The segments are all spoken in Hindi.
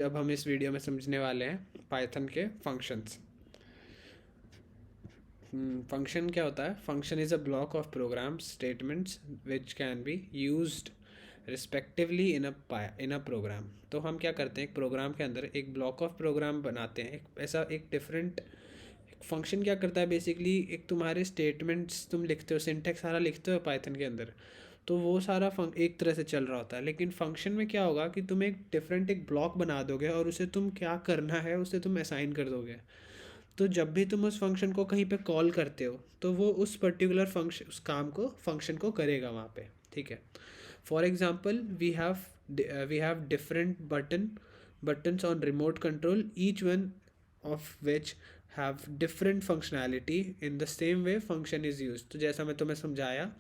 अब हम इस वीडियो में समझने वाले हैं पाइथन के फंक्शंस। फंक्शन क्या होता है? Function is a block of program statements which can be used respectively in a program. तो हम क्या करते हैं, एक प्रोग्राम के अंदर एक ब्लॉक ऑफ प्रोग्राम बनाते हैं, एक ऐसा एक डिफरेंट फंक्शन क्या करता है बेसिकली, एक तुम्हारे स्टेटमेंट्स तुम लिखते हो, सिंटेक्स सारा लिखते हो पाइथन के अंदर, तो वो सारा एक तरह से चल रहा होता है। लेकिन फंक्शन में क्या होगा कि तुम एक डिफरेंट एक ब्लॉक बना दोगे और उसे तुम क्या करना है उसे तुम असाइन कर दोगे। तो जब भी तुम उस फंक्शन को कहीं पे कॉल करते हो तो वो उस पर्टिकुलर फंक्शन उस काम को फंक्शन को करेगा वहाँ पे। ठीक है। For example we have different buttons on remote control, each one of which have different functionality. In the same way function is used। तो जैसा मैं तुम्हें समझाया,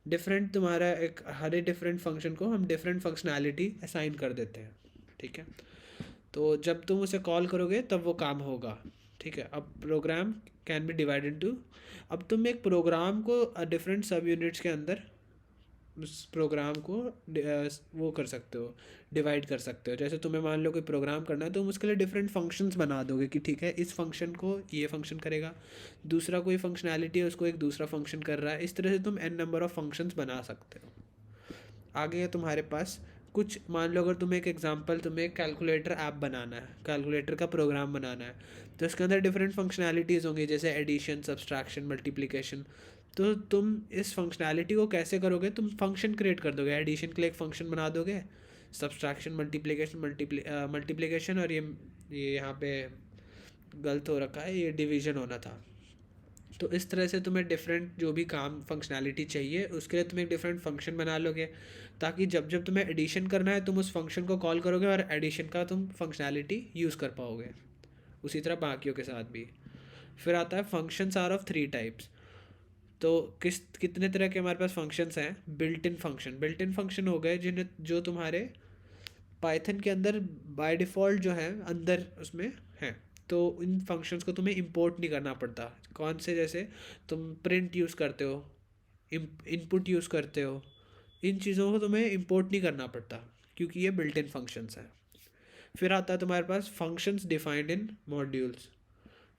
डिफरेंट तुम्हारा एक हर एक डिफरेंट फंक्शन को हम डिफरेंट फंक्शनैलिटी असाइन कर देते हैं। ठीक है। तो जब तुम उसे कॉल करोगे तब वो काम होगा। ठीक है। अब program can be divided to, अब तुम एक प्रोग्राम को डिफरेंट सब यूनिट्स के अंदर उस प्रोग्राम को वो कर सकते हो, डिवाइड कर सकते हो। जैसे तुम्हें मान लो कोई प्रोग्राम करना है तो तुम उसके लिए डिफरेंट फंक्शंस बना दोगे कि ठीक है इस फंक्शन को ये फंक्शन करेगा, दूसरा कोई फंक्शनैलिटी है उसको एक दूसरा फंक्शन कर रहा है। इस तरह से तुम n नंबर ऑफ फंक्शंस बना सकते हो। आगे है तुम्हारे पास कुछ, मान लो अगर तुम्हें एक एग्जांपल, तुम्हें एक कैलकुलेटर ऐप बनाना है, कैलकुलेटर का प्रोग्राम बनाना है, तो इसके अंदर डिफरेंट फंक्शनैलिटीज़ होंगी जैसे एडिशन, सब्सट्रैक्शन, मल्टीप्लिकेशन। तो तुम इस फंक्शनैलिटी को कैसे करोगे? तुम फंक्शन क्रिएट कर दोगे, एडिशन के लिए एक फंक्शन बना दोगे, सब्सट्रैक्शन, मल्टीप्लिकेशन और ये यहाँ पे गलत हो रखा है, ये डिवीजन होना था। तो इस तरह से तुम्हें डिफरेंट जो भी काम फंक्शनैलिटी चाहिए उसके लिए तुम एक डिफरेंट फंक्शन बना लोगे, ताकि जब जब तुम्हें एडिशन करना है तुम उस फंक्शन को कॉल करोगे और एडिशन का तुम फंक्शनैलिटी यूज़ कर पाओगे। उसी तरह बाकियों के साथ भी। फिर आता है फंक्शंस आर ऑफ 3 टाइप्स। तो कितने तरह के हमारे पास फंक्शंस हैं? Built in function, built in function हो गए जिन्हें जो तुम्हारे पाइथन के अंदर बाय डिफ़ॉल्ट जो है अंदर उसमें है। तो इन फंक्शंस को तुम्हें इंपोर्ट नहीं करना पड़ता। कौन से? जैसे तुम प्रिंट यूज़ करते हो, इनपुट यूज़ करते हो, इन चीज़ों को तुम्हें इंपोर्ट नहीं करना पड़ता क्योंकि ये बिल्ट इन फंक्शंस हैं। फिर आता है तुम्हारे पास functions defined in modules.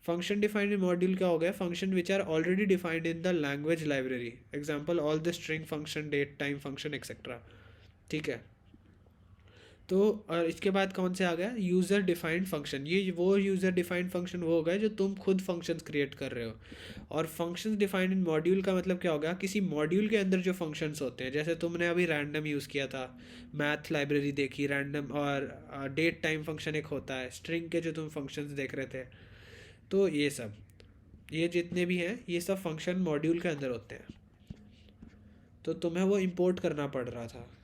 Function defined in module क्या हो गया? Function which are already defined in the language library. Example all the string function, date time function etcetera. ठीक है। तो और इसके बाद कौन से आ गया? User defined function. ये वो यूज़र डिफाइंड फंक्शन वो हो गए जो तुम खुद फंक्शंस क्रिएट कर रहे हो। और फंक्शंस डिफाइंड इन मॉड्यूल का मतलब क्या हो गया? किसी मॉड्यूल के अंदर जो फंक्शंस होते हैं, जैसे तुमने अभी रैंडम यूज़ किया था, मैथ लाइब्रेरी देखी, रैंडम और डेट टाइम फंक्शन एक होता है, स्ट्रिंग के जो तुम फंक्शंस देख रहे थे, तो ये सब, ये जितने भी हैं ये सब फंक्शन मॉड्यूल के अंदर होते हैं। तो तुम्हें वो इंपोर्ट करना पड़ रहा था।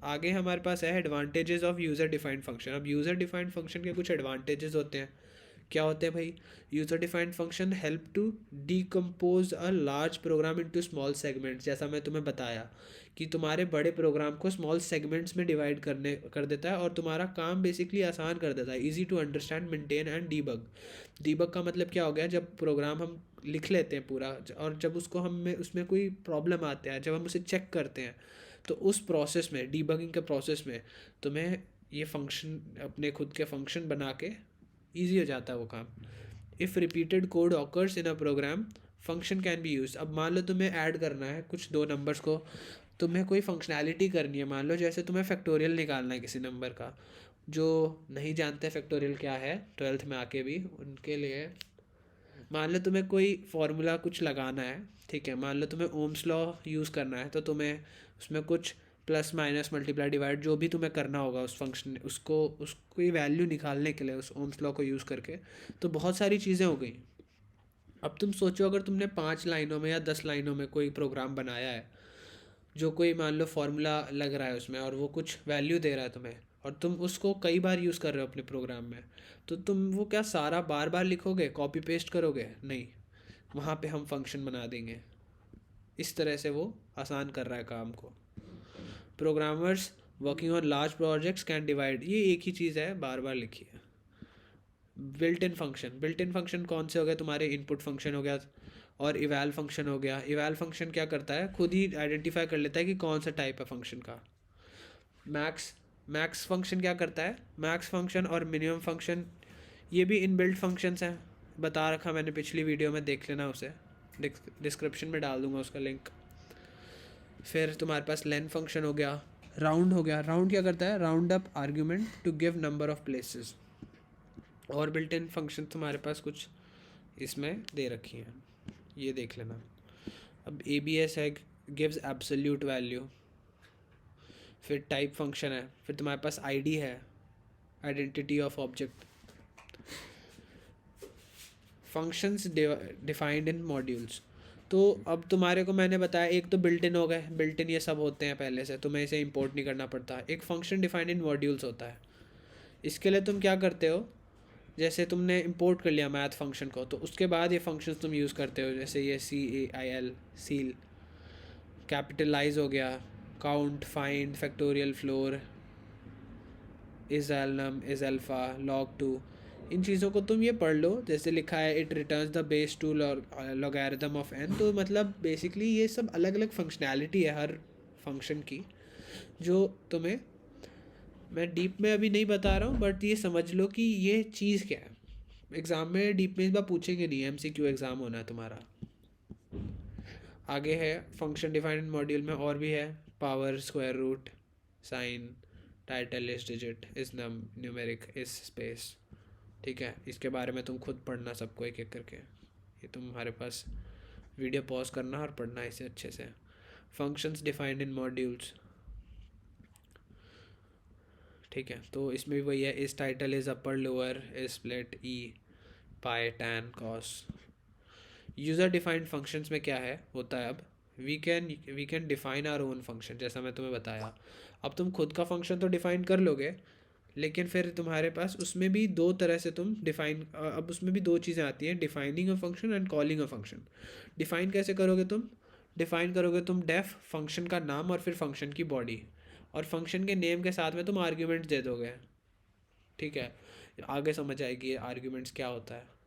आगे हमारे पास है advantages of user defined function. अब यूज़र डिफाइंड फंक्शन के कुछ एडवांटेजेस होते हैं। क्या होते हैं भाई? User defined function help to decompose a large program into small segments. जैसा मैं तुम्हें बताया कि तुम्हारे बड़े प्रोग्राम को स्मॉल सेगमेंट्स में डिवाइड कर देता है और तुम्हारा काम बेसिकली आसान कर देता है। Easy to understand, maintain and debug. Debug का मतलब क्या हो गया? जब प्रोग्राम हम लिख लेते हैं पूरा और जब उसको हमें उसमें कोई प्रॉब्लम आता है, जब हम उसे चेक करते हैं, तो उस प्रोसेस में, डीबगिंग के प्रोसेस में तुम्हें ये फंक्शन अपने खुद के फंक्शन बना के ईजी हो जाता है वो काम। If repeated code occurs in a program function can be use. अब मान लो तुम्हें ऐड करना है कुछ दो नंबर्स को, तुम्हें कोई फंक्शनैलिटी करनी है। मान लो जैसे तुम्हें फैक्टोरियल निकालना है किसी नंबर का, जो नहीं जानते फैक्टोरियल क्या है 12th में आके भी उनके लिए, मान लो तुम्हें कोई फार्मूला कुछ लगाना है। ठीक है। मान लो तुम्हें ओम्स लॉ यूज़ करना है, तो तुम्हें उसमें कुछ प्लस माइनस मल्टीप्लाई डिवाइड जो भी तुम्हें करना होगा उस फंक्शन उसको वैल्यू निकालने के लिए उस ओम्स लॉ को यूज़ करके। तो बहुत सारी चीज़ें हो गई। अब तुम सोचो अगर तुमने 5 लाइनों में या 10 लाइनों में कोई प्रोग्राम बनाया है, जो कोई मान लो फार्मूला लग रहा है उसमें और वो कुछ वैल्यू दे रहा है तुम्हें, और तुम उसको कई बार यूज़ कर रहे हो अपने प्रोग्राम में, तो तुम वो क्या सारा बार बार लिखोगे, कॉपी पेस्ट करोगे? नहीं, वहाँ पे हम फंक्शन बना देंगे। इस तरह से वो आसान कर रहा है काम को। Programmers working on large projects can divide, ये एक ही चीज़ है बार बार लिखी है। Built in function, built in function कौन से हो गए? तुम्हारे इनपुट फंक्शन हो गया और इवैल फंक्शन हो गया। इवैल फंक्शन क्या करता है? खुद ही आइडेंटिफाई कर लेता है कि कौन सा टाइप है फंक्शन का। मैक्स मैक्स फंक्शन क्या करता है, मैक्स फंक्शन और मिनिमम फंक्शन ये भी इनबिल्ट फंक्शंस हैं, बता रखा मैंने पिछली वीडियो में, देख लेना उसे, डिस्क्रिप्शन में डाल दूंगा उसका लिंक। फिर तुम्हारे पास लेन फंक्शन हो गया, राउंड हो गया। राउंड क्या करता है, round up argument to give number of places. और बिल्ट इन फंक्शन तुम्हारे पास कुछ इसमें दे रखी हैं, ये देख लेना। अब ABS है, गिव्स एब्सोल्यूट वैल्यू। फिर टाइप फंक्शन है, फिर तुम्हारे पास ID है, identity of object. Functions defined in modules. तो अब तुम्हारे को मैंने बताया, एक तो बिल्ट इन हो गए, बिल्ट इन ये सब होते हैं पहले से, तुम्हें इसे इंपोर्ट नहीं करना पड़ता। एक फंक्शन डिफाइंड इन मॉड्यूल्स होता है, इसके लिए तुम क्या करते हो, जैसे तुमने इंपोर्ट कर लिया मैथ फंक्शन को, तो उसके बाद ये फंक्शंस तुम यूज़ करते हो, जैसे ये CAIL, सील, कैपिटलाइज हो गया, count, find, factorial, floor, is alnum, is alpha, log2। इन चीज़ों को तुम ये पढ़ लो। जैसे लिखा है it returns the base two logarithm of n, तो मतलब बेसिकली ये सब अलग अलग फंक्शनैलिटी है हर फंक्शन की, जो तुम्हें मैं डीप में अभी नहीं बता रहा हूँ, बट ये समझ लो कि ये चीज़ क्या है। एग्ज़ाम में डीप में इस बार पूछेंगे नहीं, MCQ एग्ज़ाम होना है तुम्हारा। आगे है फंक्शन डिफाइंड मॉड्यूल में और भी है, power, square root, sine, title, is digit, is numeric, is space. ठीक है, इसके बारे में तुम खुद पढ़ना सबको एक एक करके, ये तुम्हारे पास वीडियो पॉज करना और पढ़ना इसे अच्छे से। फंक्शंस डिफाइंड इन मॉड्यूल्स, ठीक है, तो इसमें भी वही है, is title, is upper lower, is split, e, pi, tan, cos. User defined functions में क्या है होता है, अब we can define our own function, जैसा मैं तुम्हें बताया। अब तुम खुद का फंक्शन तो डिफाइन कर लोगे, लेकिन फिर तुम्हारे पास उसमें भी दो तरह से तुम डिफाइन, अब उसमें भी दो चीज़ें आती हैं, defining a function and calling a function. Define कैसे करोगे तुम, डिफाइन करोगे तुम डेफ फंक्शन का नाम और फिर फंक्शन की बॉडी, और फंक्शन के नेम के साथ में तुम आर्ग्यूमेंट्स दे दोगे। ठीक है, आगे समझ आएगी आर्ग्यूमेंट्स क्या होता है।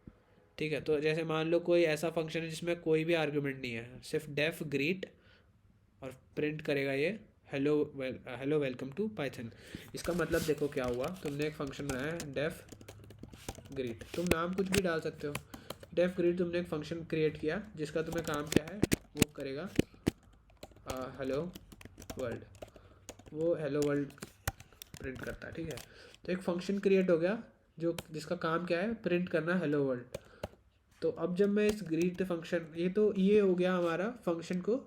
ठीक है, तो जैसे मान लो कोई ऐसा फंक्शन है जिसमें कोई भी आर्ग्यूमेंट नहीं है, सिर्फ डेफ ग्रीट, और प्रिंट करेगा ये हेलो वेलकम टू पाइथन। इसका मतलब देखो क्या हुआ, तुमने एक फंक्शन बनाया है डेफ ग्रीट, तुम नाम कुछ भी डाल सकते हो। डेफ ग्रीट तुमने एक फंक्शन क्रिएट किया जिसका तुम्हें काम क्या है, वो करेगा हेलो वर्ल्ड, वो हेलो वर्ल्ड प्रिंट करता है। ठीक है, तो एक फंक्शन क्रिएट हो गया जो जिसका काम क्या है, प्रिंट करना हेलो वर्ल्ड। तो अब जब मैं इस ग्रीट फंक्शन, ये हो गया हमारा फंक्शन को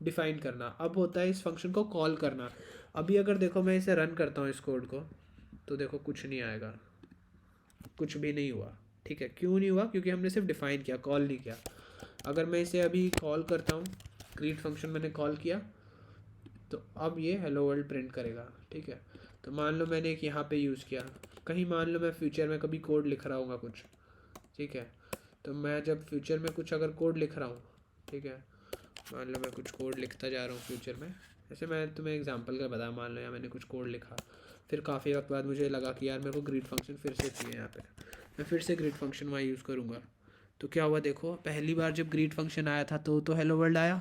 डिफाइन करना। अब होता है इस फंक्शन को कॉल करना। अभी अगर देखो मैं इसे रन करता हूँ इस कोड को, तो देखो कुछ नहीं आएगा, कुछ भी नहीं हुआ। ठीक है, क्यों नहीं हुआ, क्योंकि हमने सिर्फ डिफाइन किया, कॉल नहीं किया। अगर मैं इसे अभी कॉल करता हूँ, ग्रीट फंक्शन मैंने कॉल किया, तो अब ये हेलो वर्ल्ड प्रिंट करेगा। ठीक है, तो मान लो मैंने एक यहाँ पे यूज़ किया, कहीं मान लो मैं फ्यूचर में कभी कोड लिख रहा हूँ कुछ। ठीक है, तो मैं जब फ्यूचर में कुछ अगर कोड लिख रहा हूँ, ठीक है, मान लो मैं कुछ कोड लिखता जा रहा हूँ फ्यूचर में, जैसे मैं तुम्हें एग्जांपल का बताया, मान लो यार मैंने कुछ कोड लिखा, फिर काफ़ी वक्त बाद मुझे लगा कि यार मेरे को ग्रीट फंक्शन फिर से चाहिए यहाँ पे, मैं फिर से ग्रीट फंक्शन वहाँ यूज़ करूँगा। तो क्या हुआ देखो, पहली बार जब ग्रीट फंक्शन आया था तो हेलो वर्ल्ड आया,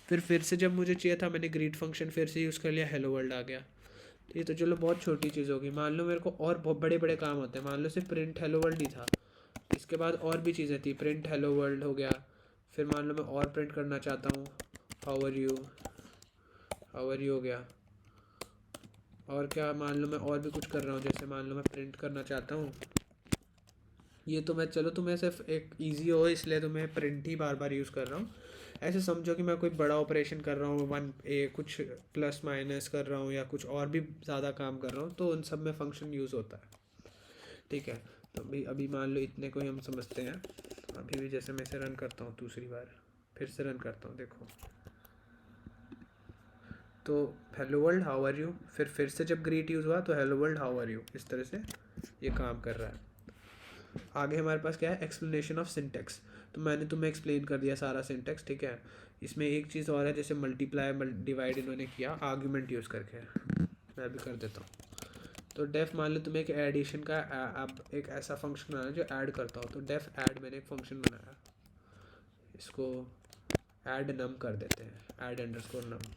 फिर से जब मुझे चाहिए था मैंने ग्रीट फंक्शन फिर से यूज़ कर लिया, हेलो वर्ल्ड आ गया। तो ये तो चलो बहुत छोटी चीज़ होगी। मान लो मेरे को और बहुत बड़े बड़े काम होते हैं, मान लो सिर्फ प्रिंट हेलो वर्ल्ड ही था, इसके बाद और भी चीज़ें थी, प्रिंट हेलो वर्ल्ड हो गया, फिर मान लो मैं और प्रिंट करना चाहता हूँ हाउ आर यू हो गया, और क्या मान लो मैं और भी कुछ कर रहा हूँ, जैसे मान लो मैं प्रिंट करना चाहता हूँ, ये तो मैं चलो तुम्हें सिर्फ एक इजी हो इसलिए तो मैं प्रिंट ही बार बार यूज़ कर रहा हूँ। ऐसे समझो कि मैं कोई बड़ा ऑपरेशन कर रहा हूँ, कुछ प्लस माइनस कर रहा हूँ या कुछ और भी ज़्यादा काम कर रहा हूँ, तो उन सब में फंक्शन यूज़ होता है। ठीक है, तो अभी मान लो इतने को ही हम समझते हैं। अभी भी जैसे मैं इसे रन करता हूँ दूसरी बार, फिर से रन करता हूँ, देखो तो hello world how are you, फिर से जब ग्रीट यूज़ हुआ तो hello world how are you, इस तरह से ये काम कर रहा है। आगे हमारे पास क्या है, एक्सप्लेनेशन ऑफ सिंटेक्स। तो मैंने तुम्हें एक्सप्लेन कर दिया सारा सिंटेक्स। ठीक है, इसमें एक चीज़ और है, जैसे मल्टीप्लाई डिवाइड इन्होंने किया आर्ग्यूमेंट यूज़ करके, मैं भी कर देता हूँ। तो डेफ मान लो तुम्हें एक एडिशन का एक ऐसा फंक्शन बनाना जो ऐड करता हो, तो डेफ ऐड मैंने एक फंक्शन बनाया, इसको ऐड नम कर देते हैं, ऐड अंडरस्कोर नम।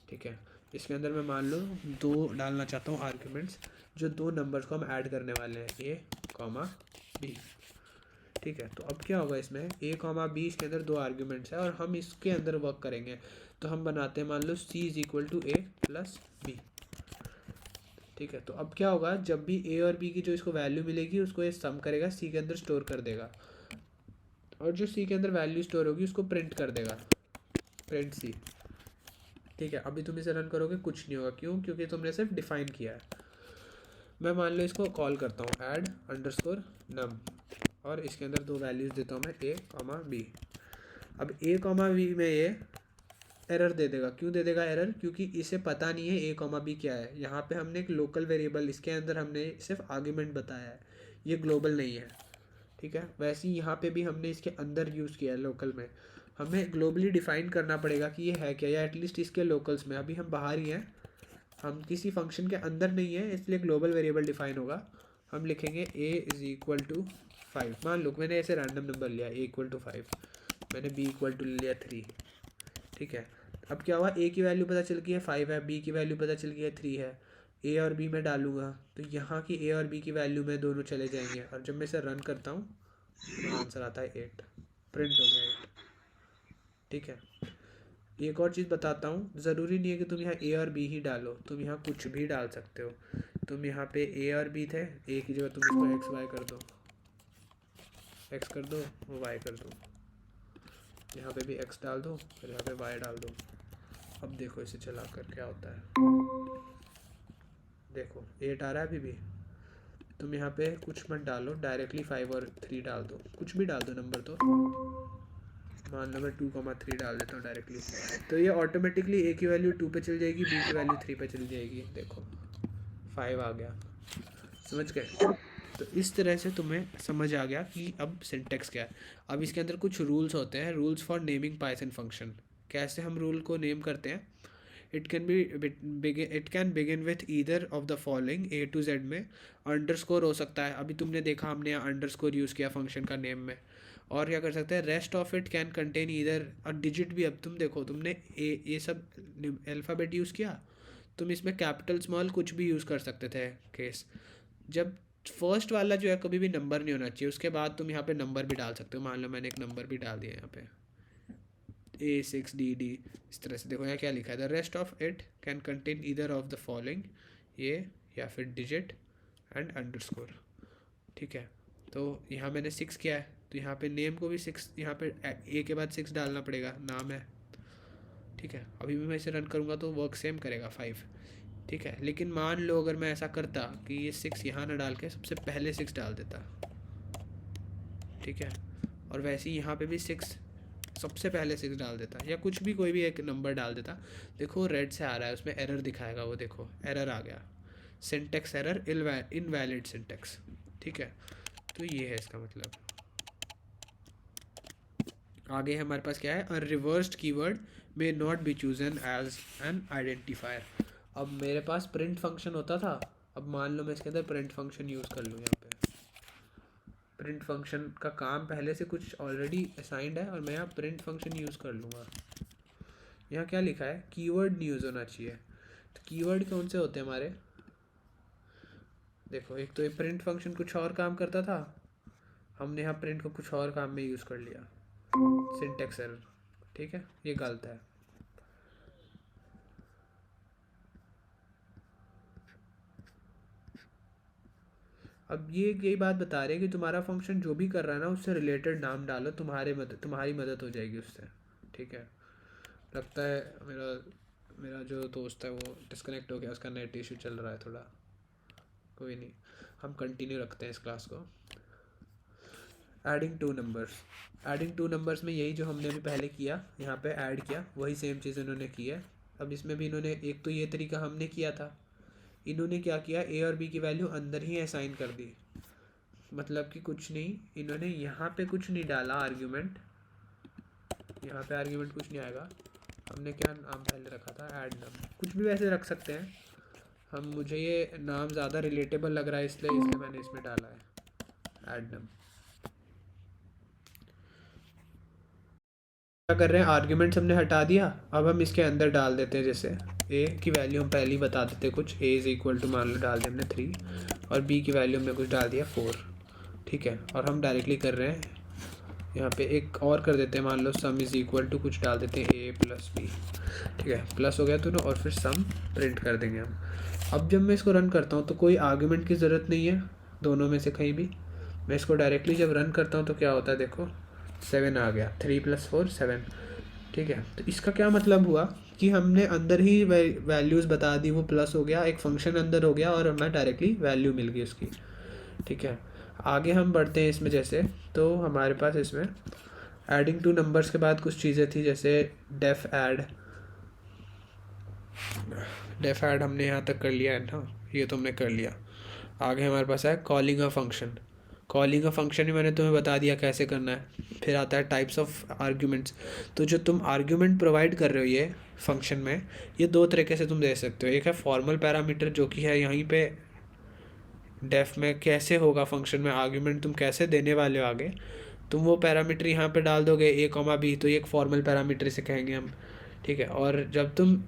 ठीक है, इसके अंदर मैं मान लो 2 डालना चाहता हूँ आर्ग्यूमेंट्स, जो 2 नंबर्स को हम ऐड करने वाले हैं, ए कॉमा बी। ठीक है, तो अब क्या होगा इसमें, ए कॉमा बी, इसके अंदर 2 आर्ग्यूमेंट्स है और हम इसके अंदर वर्क करेंगे। तो हम बनाते हैं, मान लो c is equal to a plus b. ठीक है, तो अब क्या होगा, जब भी ए और बी की जो इसको वैल्यू मिलेगी उसको ये सम करेगा, सी के अंदर स्टोर कर देगा, और जो सी के अंदर वैल्यू स्टोर होगी उसको प्रिंट कर देगा, प्रिंट सी। ठीक है, अभी तुम इसे रन करोगे कुछ नहीं होगा, क्यों, क्योंकि तुमने सिर्फ डिफाइन किया है। मैं मान लो इसको कॉल करता हूँ ऐड अंडरस्कोर नम, और इसके अंदर 2 वैल्यूज़ देता हूँ मैं, ए कॉमा बी। अब ए कॉमा बी में ये एरर दे देगा। क्यों दे देगा एरर, क्योंकि इसे पता नहीं है ए कॉमा बी क्या है। यहाँ पे हमने एक लोकल वेरिएबल, इसके अंदर हमने सिर्फ आर्ग्यूमेंट बताया है, ये ग्लोबल नहीं है। ठीक है, वैसे ही यहाँ पे भी हमने इसके अंदर यूज़ किया है लोकल में। हमें ग्लोबली डिफाइन करना पड़ेगा कि ये है क्या, या एटलीस्ट इसके लोकल्स में। अभी हम बाहर ही हैं, हम किसी फंक्शन के अंदर नहीं है, इसलिए ग्लोबल वेरिएबल डिफाइन होगा। हम लिखेंगे ए इज़ इक्वल टू 5। मान लो मैंने ऐसे रैंडम नंबर लिया, ए इक्वल टू 5, मैंने बी इक्वल टू लिया 3। ठीक है, अब क्या हुआ, ए की वैल्यू पता चल गई है 5 है, बी की वैल्यू पता चल गई है 3 है। ए और बी में डालूंगा तो यहाँ की ए और बी की वैल्यू में दोनों चले जाएंगे, और जब मैं इसे रन करता हूँ तो आंसर आता है 8, प्रिंट हो गया 8। ठीक है, एक और चीज़ बताता हूँ, ज़रूरी नहीं है कि तुम यहाँ ए और बी ही डालो, तुम यहाँ कुछ भी डाल सकते हो। तुम यहाँ पे ए और बी थे, ए की जगह तुम इसको एक्स वाई कर दो, एक्स कर दो, वाई कर दो, यहाँ पे भी एक्स डाल दो, फिर यहाँ पे वाई डाल दो। अब देखो इसे चला कर क्या होता है, देखो 8 आ रहा है अभी भी। तुम यहाँ पे कुछ मत डालो, डायरेक्टली 5 और 3 डाल दो, कुछ भी डाल दो नंबर। तो मान लो मैं 2,3 डाल देता हूँ डायरेक्टली, तो ये ऑटोमेटिकली ए की वैल्यू 2 पे चल जाएगी, बी की वैल्यू 3 पे चल जाएगी। देखो 5 आ गया, समझ गए। तो इस तरह से तुम्हें समझ आ गया कि अब सिंटेक्स क्या है। अब इसके अंदर कुछ रूल्स होते हैं, rules for naming Python function. कैसे हम रूल को नेम करते हैं, it can begin with either of the following, A to Z में अंडरस्कोर हो सकता है। अभी तुमने देखा हमने यहाँ अंडरस्कोर यूज़ किया फंक्शन का नेम में। और क्या कर सकते हैं, rest of it can contain either, और डिजिट भी। अब तुम देखो, तुमने ये सब अल्फ़ाबेट यूज़ किया, तुम इसमें कैपिटल स्मॉल कुछ भी यूज़ कर सकते थे केस। जब फर्स्ट वाला जो है कभी भी नंबर नहीं होना चाहिए, उसके बाद तुम यहाँ पे नंबर भी डाल सकते हो। मान लो मैंने एक नंबर भी डाल दिया यहाँ पे A6DD, इस तरह से। देखो यहाँ क्या लिखा है, the rest of it can contain either of the following, ये या फिर डिजिट एंड अंडरस्कोर। ठीक है, तो यहाँ मैंने 6 किया है, तो यहाँ पे नेम को भी 6, यहाँ पे ए के बाद 6 डालना पड़ेगा, नाम है। ठीक है, अभी भी मैं इसे रन करूँगा तो वर्क सेम करेगा 5। ठीक है, लेकिन मान लो अगर मैं ऐसा करता कि ये 6 यहाँ ना डाल के सबसे पहले 6 डाल देता, ठीक है, और वैसे ही यहाँ पे भी 6 सबसे पहले 6 डाल देता, या कुछ भी कोई भी एक नंबर डाल देता। देखो रेड से आ रहा है, उसमें एरर दिखाएगा, वो देखो एरर आ गया, सिंटेक्स एरर, इनवैलिड सिंटेक्स। ठीक है, तो ये है इसका मतलब। आगे हमारे पास क्या है, a reversed keyword may not be chosen as an identifier. अब मेरे पास प्रिंट फंक्शन होता था, अब मान लो मैं इसके अंदर प्रिंट फंक्शन यूज़ कर लूँ। यहाँ पे प्रिंट फंक्शन का काम पहले से कुछ ऑलरेडी असाइंड है, और मैं यहाँ प्रिंट फंक्शन यूज़ कर लूँगा। यहाँ क्या लिखा है, कीवर्ड नहीं यूज़ होना चाहिए। तो कीवर्ड कौन से होते हैं हमारे, देखो एक तो ये प्रिंट फंक्शन कुछ और काम करता था, हमने यहाँ प्रिंट को कुछ और काम में यूज़ कर लिया, सिंटेक्स एरर। ठीक है, ये गलत है। अब ये यही बात बता रहे हैं कि तुम्हारा फंक्शन जो भी कर रहा है ना, उससे रिलेटेड नाम डालो, तुम्हारी मदद हो जाएगी उससे। ठीक है, लगता है मेरा मेरा जो दोस्त है वो डिस्कनेक्ट हो गया, उसका नेट इशू चल रहा है थोड़ा। कोई नहीं, हम कंटिन्यू रखते हैं इस क्लास को। एडिंग 2 नंबर्स, एडिंग 2 नंबर्स में यही जो हमने अभी पहले किया, यहाँ पे ऐड किया, वही सेम चीज़ इन्होंने की है। अब इसमें भी इन्होंने, एक तो ये तरीका हमने किया था, इन्होंने क्या किया, ए और बी की वैल्यू अंदर ही असाइन कर दी। मतलब कि कुछ नहीं, इन्होंने यहाँ पे कुछ नहीं डाला आर्ग्यूमेंट, यहाँ पे आर्ग्यूमेंट कुछ नहीं आएगा। हमने क्या नाम पहले रखा था, ऐड नाम, कुछ भी वैसे रख सकते हैं हम। मुझे ये नाम ज़्यादा रिलेटेबल लग रहा है, इसलिए मैंने इसमें डाला है ऐड नाम। क्या कर रहे हैं, आर्ग्यूमेंट्स हमने हटा दिया, अब हम इसके अंदर डाल देते हैं। जैसे ए की वैल्यू हम पहले ही बता देते हैं कुछ, ए इज़ इक्वल टू मान लो डाल दिया हमने 3 और बी की वैल्यू हमने कुछ डाल दिया 4, ठीक है। और हम डायरेक्टली कर रहे हैं यहाँ पे एक और कर देते हैं, मान लो सम इज़ इक्वल टू कुछ डाल देते हैं ए प्लस बी, ठीक है, प्लस हो गया तो ना, और फिर सम प्रिंट कर देंगे हम। अब जब मैं इसको रन करता हूँ तो कोई आर्ग्यूमेंट की ज़रूरत नहीं है दोनों में से कहीं भी। मैं इसको डायरेक्टली जब रन करता हूँ तो क्या होता है, देखो 7 आ गया, 3 + 4 7, ठीक है। तो इसका क्या मतलब हुआ कि हमने अंदर ही वैल्यूज़ बता दी, वो प्लस हो गया, एक फंक्शन अंदर हो गया और हमें डायरेक्टली वैल्यू मिल गई उसकी, ठीक है। आगे हम बढ़ते हैं इसमें, जैसे तो हमारे पास इसमें एडिंग टू नंबर्स के बाद कुछ चीज़ें थी, जैसे डेफ ऐड हमने यहाँ तक कर लिया है ना, ये तो हमने कर लिया। आगे हमारे पास है calling a function. Calling a function ही मैंने तुम्हें बता दिया कैसे करना है। फिर आता है टाइप्स ऑफ आर्ग्यूमेंट्स। तो जो तुम आर्ग्यूमेंट प्रोवाइड कर रहे हो ये फंक्शन में, ये दो तरीके से तुम दे सकते हो। एक है फॉर्मल पैरामीटर, जो कि है यहीं पे डेफ में कैसे होगा फंक्शन में आर्ग्यूमेंट तुम कैसे देने वाले हो आगे, तुम वो पैरामीटर यहाँ पे डाल दोगे a, b, तो ये एक फॉर्मल पैरामीटर इसे कहेंगे हम, ठीक है। और जब तुम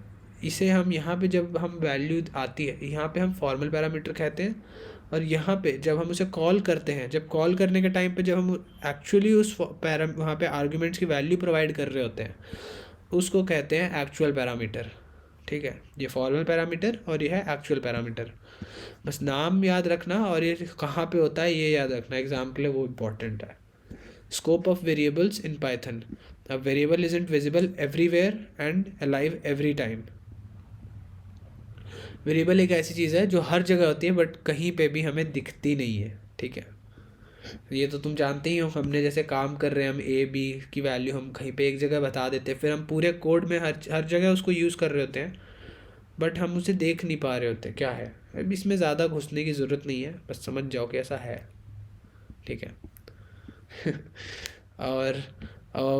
इसे हम यहाँ पे जब हम वैल्यू आती है यहाँ पे हम फॉर्मल पैरामीटर कहते हैं, और यहाँ पे जब हम उसे कॉल करते हैं, जब कॉल करने के टाइम पे जब हम एक्चुअली उस वहाँ पे आर्ग्यूमेंट्स की वैल्यू प्रोवाइड कर रहे होते हैं, उसको कहते हैं एक्चुअल पैरामीटर, ठीक है। ये फॉर्मल पैरामीटर और ये है एक्चुअल पैरामीटर। बस नाम याद रखना और ये कहाँ पे होता है ये याद रखना, एग्जाम के लिए वो इम्पोर्टेंट है। Scope of variables in Python. A variable isn't visible everywhere and alive every time. Variable एक ऐसी चीज़ है जो हर जगह होती है बट कहीं पे भी हमें दिखती नहीं है, ठीक है। ये तो तुम जानते ही हो, हमने जैसे काम कर रहे हैं हम ए बी की वैल्यू हम कहीं पे एक जगह बता देते हैं, फिर हम पूरे कोड में हर जगह उसको यूज़ कर रहे होते हैं बट हम उसे देख नहीं पा रहे होते क्या है। अब इसमें ज़्यादा घुसने की ज़रूरत नहीं है, बस समझ जाओ कि ऐसा है, ठीक है। और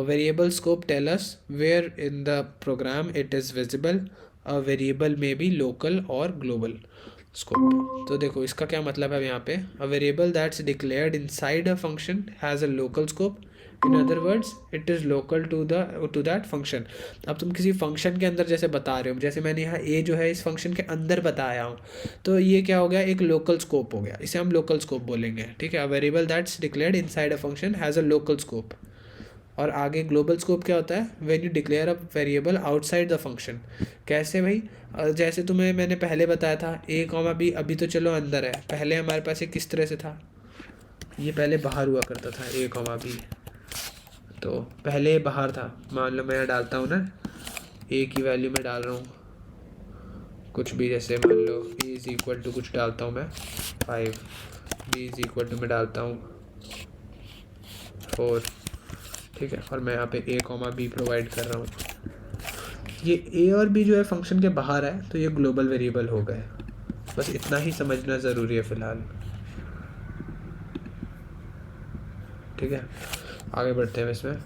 variable scope tell us where in the program it is visible. A variable may be local or global scope. तो देखो इसका क्या मतलब है यहाँ पे, a variable that's declared inside a function has a local scope. In other words, it is local to that function. अब तुम किसी फंक्शन के अंदर जैसे बता रहे हो, जैसे मैंने यहाँ a जो है इस फंक्शन के अंदर बताया हूँ, तो ये क्या हो गया, एक लोकल स्कोप हो गया, इसे हम लोकल स्कोप बोलेंगे, ठीक है। Variable that's declared inside a function has a local scope. और आगे ग्लोबल स्कोप क्या होता है, when you declare a variable outside the function. कैसे भाई, जैसे तुम्हें मैंने पहले बताया था a, b, अभी तो चलो अंदर है, पहले हमारे पास ये किस तरह से था, ये पहले बाहर हुआ करता था a, b, तो पहले बाहर था। मान लो मैं डालता हूँ ना, a की वैल्यू में डाल रहा हूँ कुछ भी, जैसे मान लो a इज़ इक्वल टू कुछ डालता हूँ मैं 5, b इज़ इक्वल टू मैं डालता हूँ 4, ठीक है। और मैं यहाँ पे a, b प्रोवाइड कर रहा हूँ। ये a और b जो है फंक्शन के बाहर है, तो ये ग्लोबल वेरिएबल हो गए। बस इतना ही समझना ज़रूरी है फ़िलहाल, ठीक है। आगे बढ़ते हैं इसमें।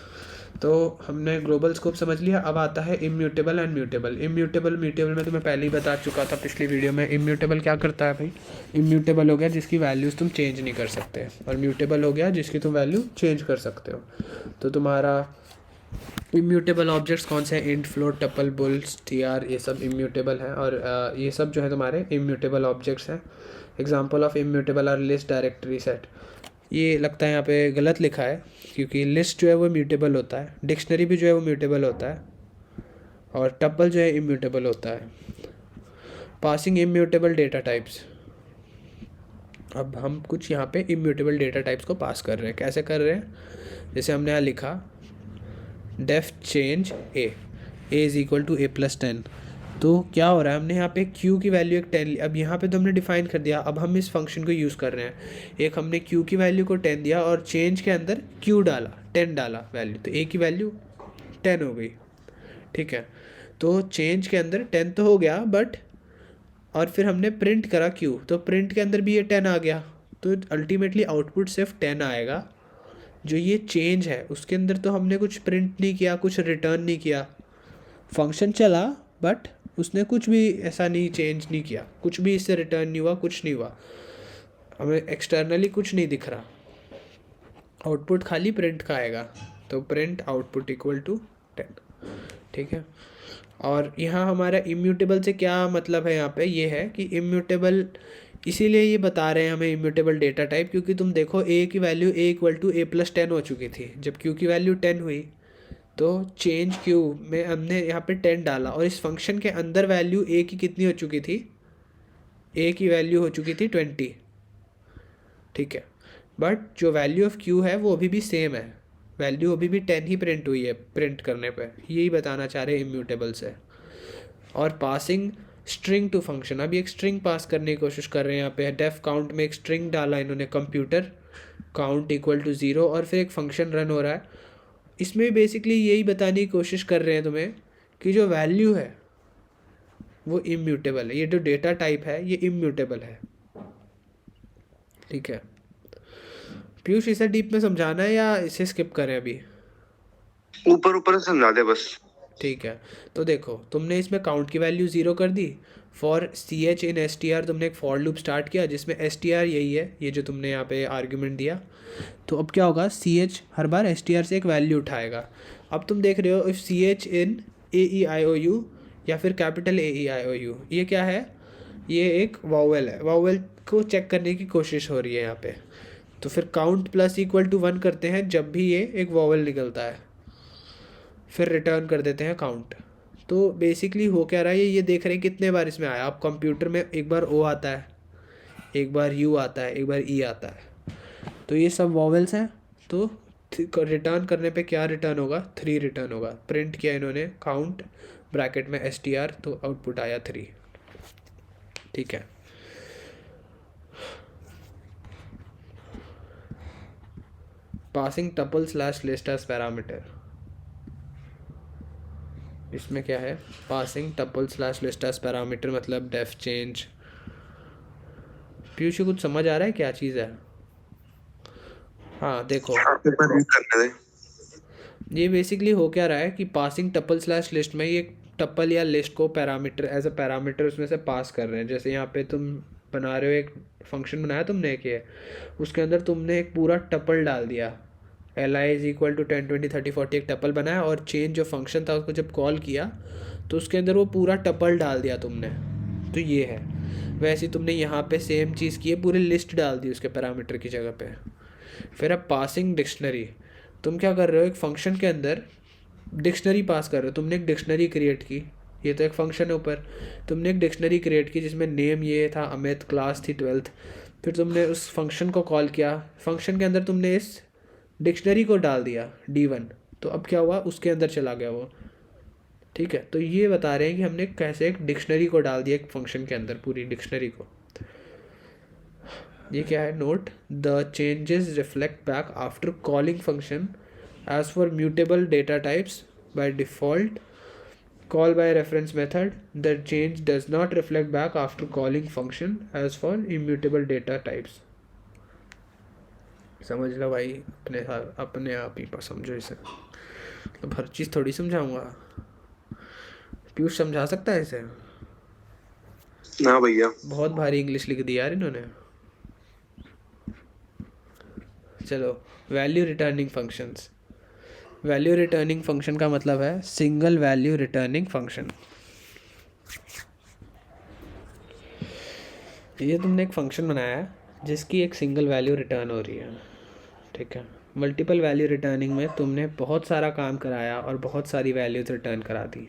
तो हमने ग्लोबल स्कोप समझ लिया, अब आता है immutable and mutable. Immutable mutable में तुम्हें पहले ही बता चुका था पिछली वीडियो में। इम्यूटेबल क्या करता है भाई, इम्यूटेबल हो गया जिसकी वैल्यूज़ तुम चेंज नहीं कर सकते, और म्यूटेबल हो गया जिसकी तुम वैल्यू चेंज कर सकते हो। तो तुम्हारा इम्यूटेबल ऑब्जेक्ट्स कौन से हैं, int, float, tuple, bull, str, ये सब इम्यूटेबल हैं, और ये सब जो है तुम्हारे इम्यूटेबल ऑब्जेक्ट्स हैं। Example of immutable are list, directory, set. ये लगता है यहाँ पे गलत लिखा है, क्योंकि लिस्ट जो है वो म्यूटेबल होता है, डिक्शनरी भी जो है वो म्यूटेबल होता है, और टपल जो है इम्यूटेबल होता है। Passing immutable data types. अब हम कुछ यहाँ पे इम्यूटेबल डेटा टाइप्स को पास कर रहे हैं, कैसे कर रहे हैं, जैसे हमने यहाँ लिखा def change a is equal to a+10। तो क्या हो रहा है, हमने यहाँ पे q की वैल्यू एक 10 ली, अब यहाँ पे तो हमने डिफाइन कर दिया, अब हम इस फंक्शन को यूज़ कर रहे हैं। एक हमने q की वैल्यू को 10 दिया और चेंज के अंदर q डाला, 10 डाला वैल्यू, तो a की वैल्यू 10 हो गई, ठीक है। तो चेंज के अंदर 10 तो हो गया, बट और फिर हमने प्रिंट करा q, तो प्रिंट के अंदर भी ये 10 आ गया, तो अल्टीमेटली आउटपुट सिर्फ 10 आएगा। जो ये चेंज है उसके अंदर तो हमने कुछ प्रिंट नहीं किया, कुछ रिटर्न नहीं किया, फंक्शन चला बट उसने कुछ भी ऐसा नहीं चेंज नहीं किया, कुछ भी इससे रिटर्न नहीं हुआ, कुछ नहीं हुआ, हमें एक्सटर्नली कुछ नहीं दिख रहा, आउटपुट खाली प्रिंट का आएगा। तो प्रिंट आउटपुट इक्वल टू 10। ठीक है, और यहाँ हमारा इम्यूटेबल से क्या मतलब है, यहाँ पे ये है कि इम्यूटेबल इसीलिए ये बता रहे हैं हमें इम्यूटेबल डेटा टाइप, क्योंकि तुम देखो ए की वैल्यू a=a+10 हो चुकी थी, जब q की वैल्यू 10 हुई तो चेंज q में हमने यहाँ पे 10 डाला, और इस फंक्शन के अंदर वैल्यू a की कितनी हो चुकी थी, a की वैल्यू हो चुकी थी 20। ठीक है, बट जो वैल्यू ऑफ q है वो अभी भी सेम है, वैल्यू अभी भी 10 ही प्रिंट हुई है प्रिंट करने पे, यही बताना चाह रहे हैं इम्यूटेबल से। और पासिंग स्ट्रिंग टू फंक्शन, अभी एक स्ट्रिंग पास करने की कोशिश कर रहे हैं यहाँ पे, डेफ काउंट में एक स्ट्रिंग डाला इन्होंने, कंप्यूटर काउंट इक्वल टू 0, और फिर एक फंक्शन रन हो रहा है। इसमें बेसिकली यही बताने की कोशिश कर रहे हैं तुम्हें कि जो वैल्यू है वो इम्यूटेबल है, ये जो डेटा टाइप है ये इम्यूटेबल है। ठीक है पीयूष, इसे डीप में समझाना है या इसे स्किप करें अभी? ऊपर ऊपर से समझा दे बस। ठीक है, तो देखो तुमने इसमें काउंट की वैल्यू 0 कर दी, for c H in s T r तुमने एक फॉर लूप स्टार्ट किया जिसमें एस टी आर यही है, ये जो तुमने यहाँ पे आर्ग्यूमेंट दिया। तो अब क्या होगा, सी एच हर बार एस टी आर से एक वैल्यू उठाएगा। अब तुम देख रहे हो if C H in A E I O U या फिर capital A E I O you, ये क्या है, ये एक वावेल है, वावेल को चेक करने की कोशिश हो रही है यहाँ पे। तो फिर काउंट प्लस इक्वल टू 1 करते हैं जब भी ये एक वावेल निकलता है, फिर रिटर्न कर देते हैं काउंट। तो बेसिकली हो क्या रहा है, ये देख रहे हैं कितने बार इसमें आया। आप कंप्यूटर में एक बार ओ आता है, एक बार यू आता है, एक बार ई आता है, तो ये सब वॉवेल्स हैं। तो रिटर्न करने पे क्या रिटर्न होगा, 3 रिटर्न होगा। प्रिंट किया इन्होंने काउंट ब्रैकेट में एस टी आर, तो आउटपुट आया 3। ठीक है, passing tuple slash list as parameter, इसमें क्या है, passing tuple slash list as parameter मतलब डेफ चेंज। पीयूष कुछ समझ आ रहा है क्या चीज़ है? हाँ देखो, ये बेसिकली हो क्या रहा है कि पासिंग टपल स्लैश लिस्ट में ये टपल या लिस्ट को पैरामीटर एज अ पैरामीटर उसमें से पास कर रहे हैं। जैसे यहाँ पे तुम बना रहे हो एक फंक्शन बनाया तुमने एक, ये उसके अंदर तुमने एक पूरा टपल डाल दिया, L I is equal to 10 20 30 40 एक टपल बनाया, और चेंज जो फंक्शन था उसको जब कॉल किया तो उसके अंदर वो पूरा टपल डाल दिया तुमने। तो ये है, वैसे ही तुमने यहाँ पे सेम चीज़ की है, पूरी लिस्ट डाल दी उसके पैरामीटर की जगह पे। फिर अब पासिंग डिक्शनरी, तुम क्या कर रहे हो, एक फंक्शन के अंदर डिक्शनरी पास कर रहे हो। तुमने एक डिक्शनरी क्रिएट की, ये तो एक फंक्शन है ऊपर, तुमने एक डिक्शनरी क्रिएट की जिसमें नेम ये था अमित, क्लास थी 12th। फिर तुमने उस फंक्शन को कॉल किया, फंक्शन के अंदर तुमने इस डिक्शनरी को डाल दिया D1, तो अब क्या हुआ, उसके अंदर चला गया वो। ठीक है, तो ये बता रहे हैं कि हमने कैसे एक डिक्शनरी को डाल दिया एक फंक्शन के अंदर, पूरी डिक्शनरी को। ये क्या है, note the changes reflect back after calling function as for mutable data types by default call by reference method, the change does not reflect back after calling function as for immutable data types. समझ लो भाई, अपने आप ही समझो इसे, मतलब हर चीज़ थोड़ी समझाऊंगा। पीयूष समझा सकता है इसे? ना भैया, बहुत भारी इंग्लिश लिख दी यार इन्होंने। चलो, value returning functions. Value returning function का मतलब है सिंगल वैल्यू रिटर्निंग फंक्शन। ये तुमने एक फंक्शन बनाया है जिसकी एक सिंगल वैल्यू रिटर्न हो रही है। ठीक है, मल्टीपल वैल्यू रिटर्निंग में तुमने बहुत सारा काम कराया और बहुत सारी वैल्यूज़ रिटर्न करा दी।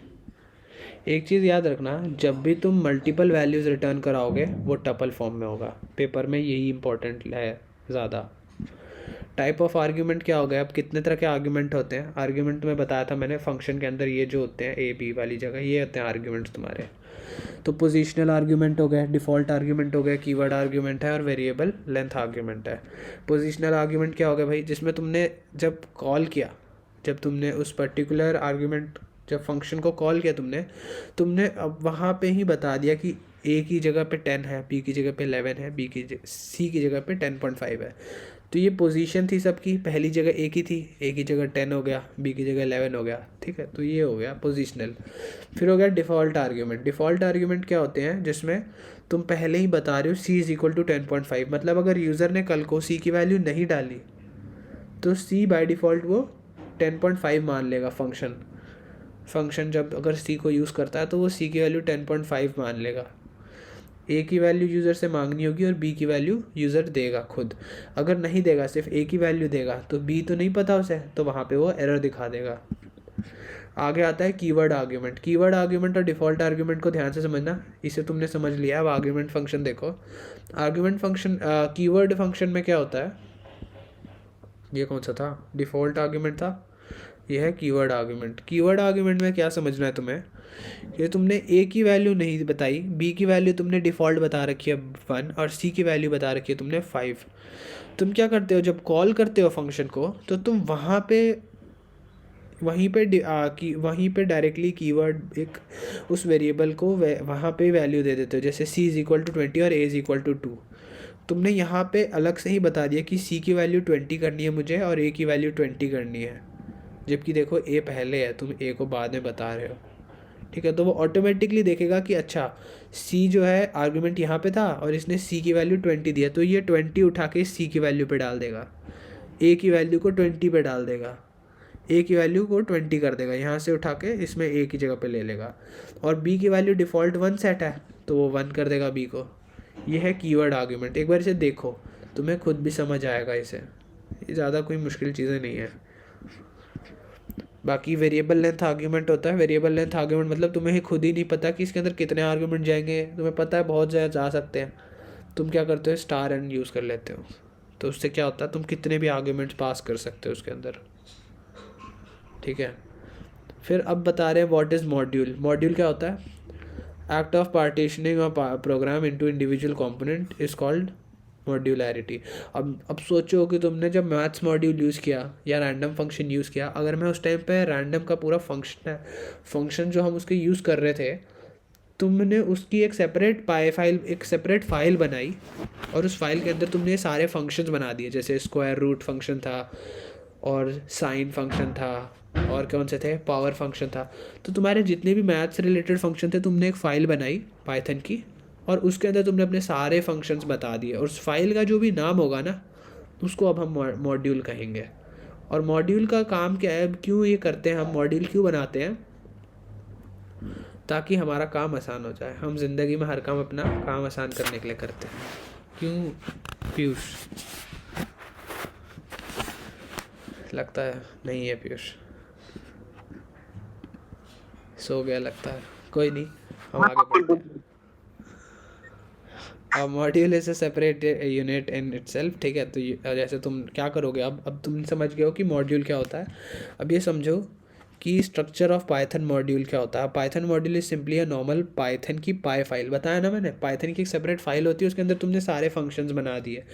एक चीज़ याद रखना, जब भी तुम मल्टीपल वैल्यूज़ रिटर्न कराओगे वो टपल फॉर्म में होगा। पेपर में यही इंपॉर्टेंट है ज़्यादा। टाइप ऑफ आर्ग्यूमेंट क्या हो गया, अब कितने तरह के आर्ग्यूमेंट होते हैं। आर्ग्यूमेंट में बताया था मैंने, फंक्शन के अंदर ये जो होते हैं ए बी वाली जगह, ये होते हैं आर्ग्यूमेंट्स तुम्हारे। तो पोजिशनल आर्ग्यूमेंट हो गया, डिफ़ॉल्ट आर्ग्यूमेंट हो गया, कीवर्ड आर्ग्यूमेंट है, और वेरिएबल लेंथ आर्ग्यूमेंट है। पोजिशनल आर्ग्यूमेंट क्या हो गया भाई, जिसमें तुमने जब कॉल किया, जब तुमने उस पर्टिकुलर आर्ग्यूमेंट, जब फंक्शन को कॉल किया तुमने अब वहाँ पे ही बता दिया कि ए की जगह पे 10 है, बी की जगह पे 11 है, सी की जगह पे 10.5 है। तो ये पोजीशन थी सबकी, पहली जगह ए की थी, ए की जगह 10 हो गया, बी की जगह 11 हो गया। ठीक है, तो ये हो गया पोजीशनल। फिर हो गया डिफ़ॉल्ट आर्ग्यूमेंट। डिफ़ॉल्ट आर्ग्यूमेंट क्या होते हैं, जिसमें तुम पहले ही बता रहे हो सी इज़ इक्वल टू 10.5, मतलब अगर यूज़र ने कल को सी की वैल्यू नहीं डाली तो सी बाय डिफ़ॉल्ट वो 10.5 मान लेगा फंक्शन। फंक्शन जब अगर सी को यूज़ करता है तो वो सी की वैल्यू 10.5 मान लेगा। ए की वैल्यू यूज़र से मांगनी होगी और बी की वैल्यू यूज़र देगा खुद। अगर नहीं देगा, सिर्फ ए की वैल्यू देगा, तो बी तो नहीं पता उसे, तो वहाँ पे वो एरर दिखा देगा। आगे आता है कीवर्ड आर्ग्यूमेंट। कीवर्ड आर्ग्यूमेंट और डिफ़ॉल्ट आर्ग्यूमेंट को ध्यान से समझना, इसे तुमने समझ लिया। अब आर्ग्यूमेंट फंक्शन देखो। आर्ग्यूमेंट फंक्शन कीवर्ड फंक्शन में क्या होता है, ये कौन सा था, डिफ़ॉल्ट आर्ग्यूमेंट था, ये है कीवर्ड आर्ग्यूमेंट। कीवर्ड आर्ग्यूमेंट में क्या समझना है तुम्हें, कि तुमने ए की वैल्यू नहीं बताई, बी की वैल्यू तुमने डिफ़ॉल्ट बता रखी है 1 और सी की वैल्यू बता रखी है तुमने 5। तुम क्या करते हो, जब कॉल करते हो फंक्शन को, तो तुम वहीं पे डायरेक्टली कीवर्ड एक उस वेरिएबल को वहाँ पे वैल्यू दे देते हो। जैसे c इज़ इक्वल टू 20 और a इज़ इक्वल टू 2। तुमने यहाँ पे अलग से ही बता दिया कि c की वैल्यू 20 करनी है मुझे और a की वैल्यू 20 करनी है, जबकि देखो a पहले है, तुम a को बाद में बता रहे हो। ठीक है, तो वो ऑटोमेटिकली देखेगा कि अच्छा c जो है आर्गुमेंट यहाँ पे था और इसने c की वैल्यू 20 दिया, तो ये 20 उठा के c की वैल्यू पे डाल देगा, a की वैल्यू को 20 पे डाल देगा, a की वैल्यू को 20 कर देगा, यहाँ से उठा के इसमें a की जगह पे ले लेगा। और b की वैल्यू डिफ़ॉल्ट 1 सेट है, तो वो 1 कर देगा b को। ये है कीवर्ड आर्गुमेंट। एक बार इसे देखो, तुम्हें खुद भी समझ आएगा इसे, ये ज़्यादा कोई मुश्किल चीज़ें नहीं है। बाकी वेरिएबल लेंथ आर्ग्यूमेंट होता है। वेरिएबल लेंथ आर्ग्यूमेंट मतलब तुम्हें खुद ही नहीं पता कि इसके अंदर कितने आर्ग्यूमेंट जाएंगे, तुम्हें पता है बहुत ज़्यादा जा सकते हैं, तुम क्या करते हो, स्टार एन यूज़ कर लेते हो, तो उससे क्या होता है, तुम कितने भी आर्ग्यूमेंट्स पास कर सकते हो उसके अंदर। ठीक है, फिर अब बता रहे हैं व्हाट इज़ मॉड्यूल। मॉड्यूल क्या होता है, act of partitioning of programme into individual component is called modularity. अब सोचो कि तुमने जब मैथ्स मॉड्यूल यूज़ किया या रैंडम फंक्शन यूज़ किया, अगर मैं उस टाइम पे रैंडम का पूरा फंक्शन जो हम उसके यूज़ कर रहे थे, तुमने उसकी एक सेपरेट फाइल बनाई और उस फाइल के अंदर तुमने सारे फंक्शंस बना दिए, जैसे स्क्वायर रूट फंक्शन था और साइन फंक्शन था और कौन से थे, पावर फंक्शन था। तो तुम्हारे जितने भी मैथ्स रिलेटेड फंक्शन थे, तुमने एक फ़ाइल बनाई पाइथन की और उसके अंदर तुमने अपने सारे फंक्शंस बता दिए, और उस फाइल का जो भी नाम होगा ना, उसको अब हम मॉड्यूल कहेंगे। और मॉड्यूल का काम क्या है, क्यों ये करते हैं, हम मॉड्यूल क्यों बनाते हैं, ताकि हमारा काम आसान हो जाए। हम ज़िंदगी में हर काम अपना काम आसान करने के लिए करते हैं। क्यों पीयूष, लगता है नहीं है पीयूष, सो गया लगता है, कोई नहीं, हम आगे बढ़ते हैं। अब module is a separate unit in itself. ठीक है, तो जैसे तुम क्या करोगे, अब तुम समझ गए हो कि मॉड्यूल क्या होता है। अब ये समझो कि स्ट्रक्चर ऑफ पाइथन मॉड्यूल क्या होता है। Python module is simply a normal Python की पाई फाइल। बताया ना मैंने, पाइथन की एक सेपरेट फाइल होती है, उसके अंदर तुमने सारे फंक्शंस बना दिए।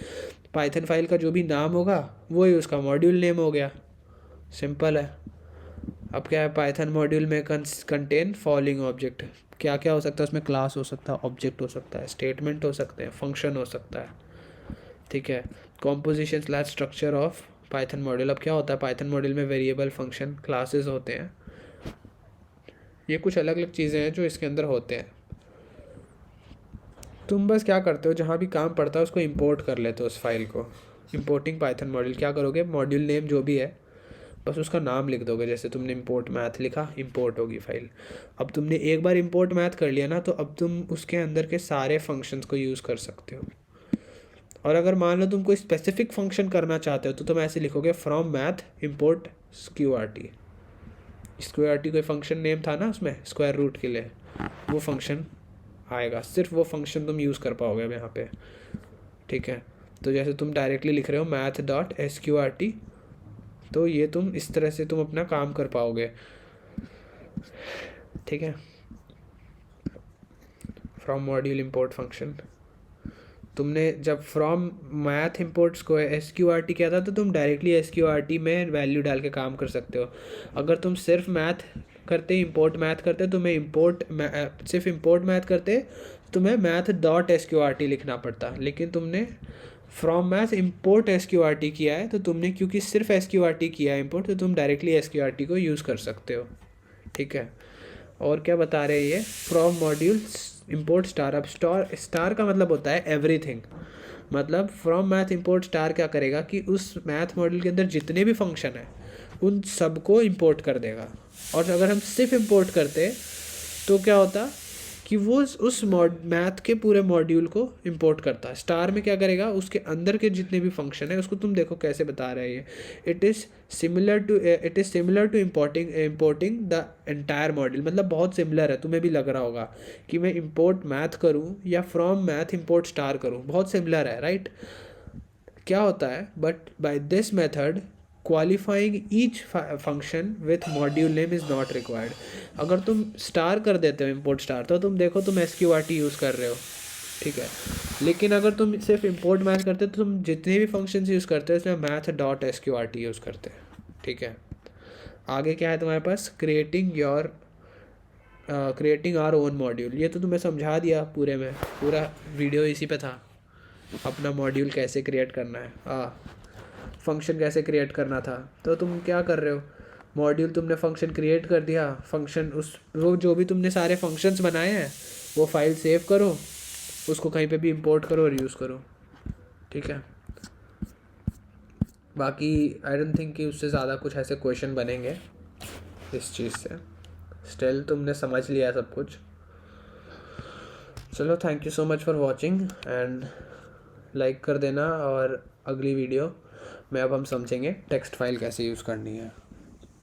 पाइथन फाइल का जो भी नाम होगा वही उसका मॉड्यूल नेम हो गया, सिंपल है। अब क्या है, पाइथन मॉड्यूल में कंटेन फॉलोइंग ऑब्जेक्ट। क्या क्या हो सकता है उसमें, क्लास हो सकता है, ऑब्जेक्ट हो सकता है, स्टेटमेंट हो सकते हैं, फंक्शन हो सकता है। ठीक है, composition slash structure of Python module. अब क्या होता है, पाइथन मॉड्यूल में वेरिएबल, फंक्शन, क्लासेस होते हैं। ये कुछ अलग अलग चीज़ें हैं जो इसके अंदर होते हैं। तुम बस क्या करते हो, जहाँ भी काम पड़ता है उसको इंपोर्ट कर लेते हो उस फाइल को। इंपोर्टिंग पाइथन मॉड्यूल क्या करोगे, मॉड्यूल नेम जो भी है बस उसका नाम लिख दोगे। जैसे तुमने इंपोर्ट मैथ लिखा, इंपोर्ट होगी फाइल। अब तुमने एक बार इंपोर्ट मैथ कर लिया ना, तो अब तुम उसके अंदर के सारे फंक्शंस को यूज़ कर सकते हो। और अगर मान लो तुम कोई स्पेसिफिक फंक्शन करना चाहते हो, तो तुम ऐसे लिखोगे फ्रॉम मैथ इंपोर्ट स्क्यूआरटी। स्क्यूआरटी कोई फंक्शन नेम था ना उसमें, स्क्वायर रूट के लिए, वो फंक्शन आएगा, सिर्फ वो फंक्शन तुम यूज़ कर पाओगे अब यहाँ पे। ठीक है, तो जैसे तुम डायरेक्टली लिख रहे हो मैथ डॉट SQRT, तो ये तुम इस तरह से तुम अपना काम कर पाओगे। ठीक है, फ्रॉम मॉड्यूल इंपोर्ट फंक्शन। तुमने जब फ्रॉम मैथ इंपोर्ट्स को SQRT किया था, तो तुम डायरेक्टली SQRT में वैल्यू डाल के काम कर सकते हो। अगर तुम सिर्फ मैथ करते, इंपोर्ट मैथ करते, तुम्हें सिर्फ इंपोर्ट मैथ करते, तुम्हें मैथ डॉट SQRT लिखना पड़ता। लेकिन तुमने फ्रॉम मैथ इंपोर्ट SQRT किया है, तो तुमने क्योंकि सिर्फ SQRT किया है इंपोर्ट, तो तुम डायरेक्टली SQRT को यूज़ कर सकते हो। ठीक है, और क्या बता रहे हैं ये, फ्रॉम मॉड्यूल इंपोर्ट स्टार। अब स्टार का मतलब होता है एवरीथिंग। मतलब फ्रॉम मैथ इंपोर्ट स्टार क्या करेगा कि उस मैथ मॉड्यूल के अंदर जितने भी फंक्शन है उन सबको इंपोर्ट कर देगा। और अगर हम सिर्फ इंपोर्ट करते तो क्या होता कि वो उस मैथ के पूरे मॉड्यूल को इंपोर्ट करता है। स्टार में क्या करेगा, उसके अंदर के जितने भी फंक्शन है उसको तुम देखो कैसे बता रहा है ये, it is similar to importing the entire module. मतलब बहुत सिमिलर है, तुम्हें भी लग रहा होगा कि मैं इंपोर्ट मैथ करूँ या फ्रॉम मैथ इंपोर्ट स्टार करूँ, बहुत सिमिलर है राइट। क्या होता है, but by this method qualifying each function with module name is not required. अगर तुम स्टार कर देते हो इंपोर्ट स्टार तो तुम देखो तुम SQRT यूज़ कर रहे हो, ठीक है। लेकिन अगर तुम सिर्फ इंपोर्ट मैथ करते हो तो तुम जितने भी फंक्शन यूज़ करते हो इसमें math.sqrt यूज़ करते हैं, ठीक है। आगे क्या है तुम्हारे पास, क्रिएटिंग आवर ओन मॉड्यूल। ये तो तुम्हें समझा दिया पूरे में, पूरा वीडियो इसी पे था, अपना मॉड्यूल कैसे क्रिएट करना है, फंक्शन कैसे क्रिएट करना था। तो तुम क्या कर रहे हो, मॉड्यूल तुमने फंक्शन क्रिएट कर दिया, फंक्शन वो जो भी तुमने सारे फंक्शंस बनाए हैं वो फाइल सेव करो, उसको कहीं पे भी इंपोर्ट करो और यूज़ करो, ठीक है। बाकी आई डोंट थिंक कि उससे ज़्यादा कुछ ऐसे क्वेश्चन बनेंगे इस चीज़ से। स्टिल तुमने समझ लिया सब कुछ। चलो, thank you so much for watching and like कर देना। और अगली वीडियो में अब हम समझेंगे टेक्स्ट फाइल कैसे यूज़ करनी है।